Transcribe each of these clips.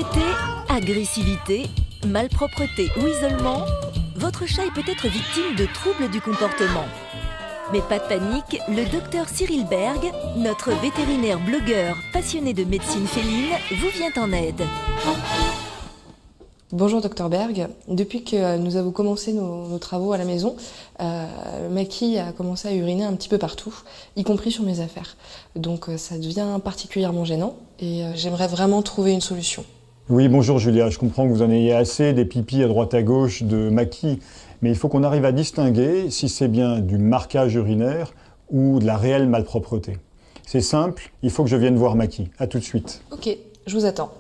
Anxiété, agressivité, malpropreté ou isolement, votre chat est peut-être victime de troubles du comportement. Mais pas de panique, le docteur Cyril Berg, notre vétérinaire blogueur passionné de médecine féline, vous vient en aide. Bonjour Dr Berg, depuis que nous avons commencé nos travaux à la maison, Maki a commencé à uriner un petit peu partout, y compris sur mes affaires. Donc ça devient particulièrement gênant et j'aimerais vraiment trouver une solution. Oui, bonjour Julia, je comprends que vous en ayez assez des pipis à droite à gauche de Maki, mais il faut qu'on arrive à distinguer si c'est bien du marquage urinaire ou de la réelle malpropreté. C'est simple, il faut que je vienne voir Maki. À tout de suite. Ok, je vous attends.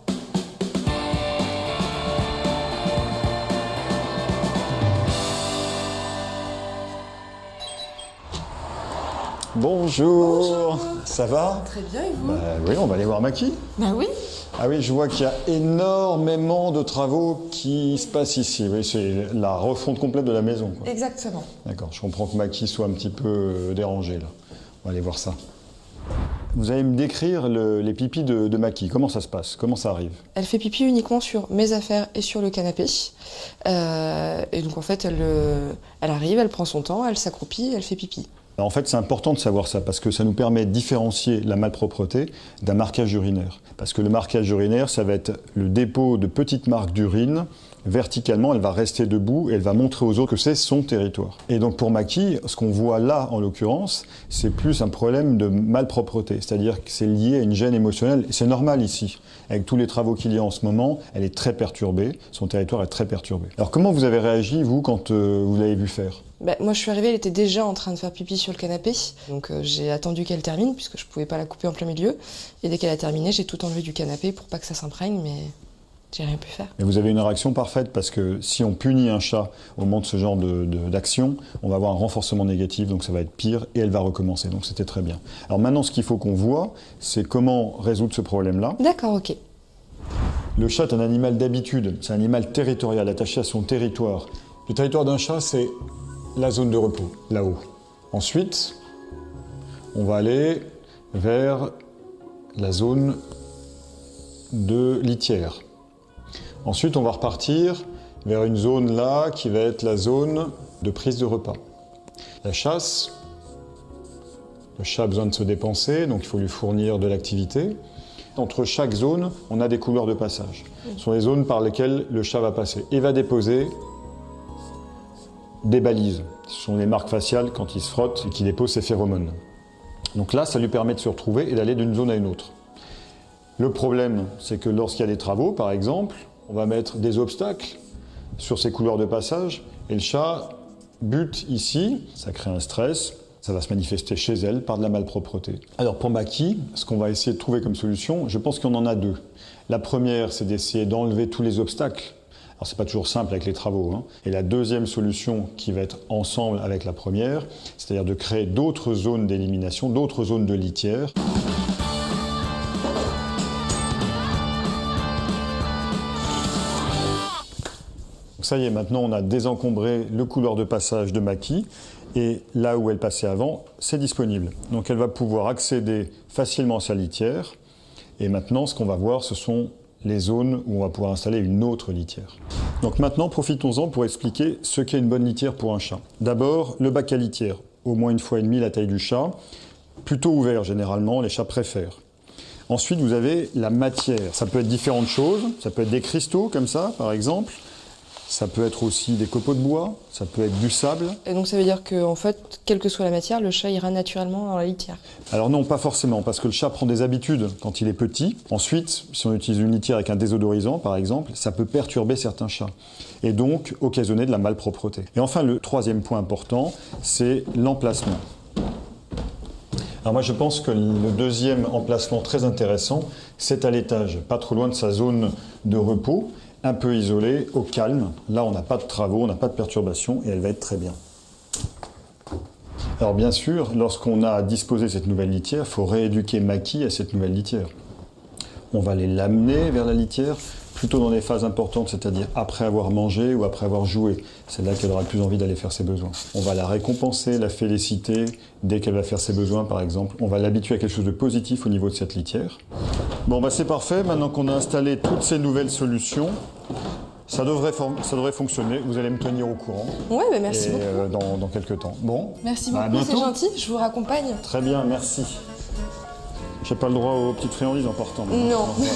Bonjour. Ça va? Très bien, et vous? Oui, on va aller voir Maki. Bah oui. Ah oui, je vois qu'il y a énormément de travaux qui se passent ici. Oui, c'est la refonte complète de la maison, quoi. Exactement. D'accord, je comprends que Maki soit un petit peu dérangé là. On va aller voir ça. Vous allez me décrire les pipis de Maki. Comment ça se passe? Comment ça arrive? Elle fait pipi uniquement sur mes affaires et sur le canapé. Et donc en fait, elle arrive, elle prend son temps, elle s'accroupit, elle fait pipi. En fait, c'est important de savoir ça parce que ça nous permet de différencier la malpropreté d'un marquage urinaire. Parce que le marquage urinaire, ça va être le dépôt de petites marques d'urine. Verticalement, elle va rester debout et elle va montrer aux autres que c'est son territoire. Et donc pour Maki, ce qu'on voit là, en l'occurrence, c'est plus un problème de malpropreté. C'est-à-dire que c'est lié à une gêne émotionnelle. Et c'est normal ici. Avec tous les travaux qu'il y a en ce moment, elle est très perturbée. Son territoire est très perturbé. Alors comment vous avez réagi, vous, quand vous l'avez vu faire? Moi je suis arrivée, elle était déjà en train de faire pipi sur le canapé, donc j'ai attendu qu'elle termine puisque je pouvais pas la couper en plein milieu. Et dès qu'elle a terminé, j'ai tout enlevé du canapé pour pas que ça s'imprègne, mais j'ai rien pu faire. Et vous avez une réaction parfaite parce que si on punit un chat au moment de ce genre d'action, on va avoir un renforcement négatif, donc ça va être pire et elle va recommencer, donc c'était très bien. Alors maintenant, ce qu'il faut qu'on voit, c'est comment résoudre ce problème-là. D'accord, ok. Le chat est un animal d'habitude, c'est un animal territorial, attaché à son territoire. Le territoire d'un chat, c'est la zone de repos, là-haut. Ensuite, on va aller vers la zone de litière. Ensuite, on va repartir vers une zone là qui va être la zone de prise de repas. La chasse, le chat a besoin de se dépenser, donc il faut lui fournir de l'activité. Entre chaque zone, on a des couloirs de passage. Ce sont les zones par lesquelles le chat va passer et va déposer des balises. Ce sont les marques faciales quand il se frotte et qu'il dépose ses phéromones. Donc là, ça lui permet de se retrouver et d'aller d'une zone à une autre. Le problème, c'est que lorsqu'il y a des travaux, par exemple, on va mettre des obstacles sur ces couloirs de passage et le chat bute ici, ça crée un stress, ça va se manifester chez elle par de la malpropreté. Alors pour Maki, ce qu'on va essayer de trouver comme solution, je pense qu'on en a deux. La première, c'est d'essayer d'enlever tous les obstacles. Alors c'est pas toujours simple avec les travaux, hein. Et la deuxième solution qui va être ensemble avec la première, c'est-à-dire de créer d'autres zones d'élimination, d'autres zones de litière. Ça y est, maintenant on a désencombré le couloir de passage de Maki et là où elle passait avant, c'est disponible. Donc elle va pouvoir accéder facilement à sa litière et maintenant ce qu'on va voir, ce sont les zones où on va pouvoir installer une autre litière. Donc maintenant, profitons-en pour expliquer ce qu'est une bonne litière pour un chat. D'abord, le bac à litière, au moins 1,5 fois la taille du chat, plutôt ouvert généralement, les chats préfèrent. Ensuite, vous avez la matière. Ça peut être différentes choses, ça peut être des cristaux comme ça, par exemple. Ça peut être aussi des copeaux de bois, ça peut être du sable. Et donc ça veut dire que, en fait, quelle que soit la matière, le chat ira naturellement dans la litière? Alors non, pas forcément, parce que le chat prend des habitudes quand il est petit. Ensuite, si on utilise une litière avec un désodorisant, par exemple, ça peut perturber certains chats et donc occasionner de la malpropreté. Et enfin, le troisième point important, c'est l'emplacement. Alors moi, je pense que le deuxième emplacement très intéressant, c'est à l'étage, pas trop loin de sa zone de repos, un peu isolée, au calme. Là, on n'a pas de travaux, on n'a pas de perturbations et elle va être très bien. Alors bien sûr, lorsqu'on a disposé cette nouvelle litière, il faut rééduquer Maki à cette nouvelle litière. On va aller l'amener vers la litière, plutôt dans des phases importantes, c'est-à-dire après avoir mangé ou après avoir joué. C'est là qu'elle aura le plus envie d'aller faire ses besoins. On va la récompenser, la féliciter dès qu'elle va faire ses besoins, par exemple. On va l'habituer à quelque chose de positif au niveau de cette litière. Bon, bah c'est parfait. Maintenant qu'on a installé toutes ces nouvelles solutions, ça devrait fonctionner. Vous allez me tenir au courant. Ouais, bah merci Et, beaucoup. dans quelques temps. Bon. Merci Bah, à beaucoup, c'est bientôt. gentil. Je vous raccompagne. Très bien, merci. J'ai pas le droit aux petites friandises en partant. Non. Ouais,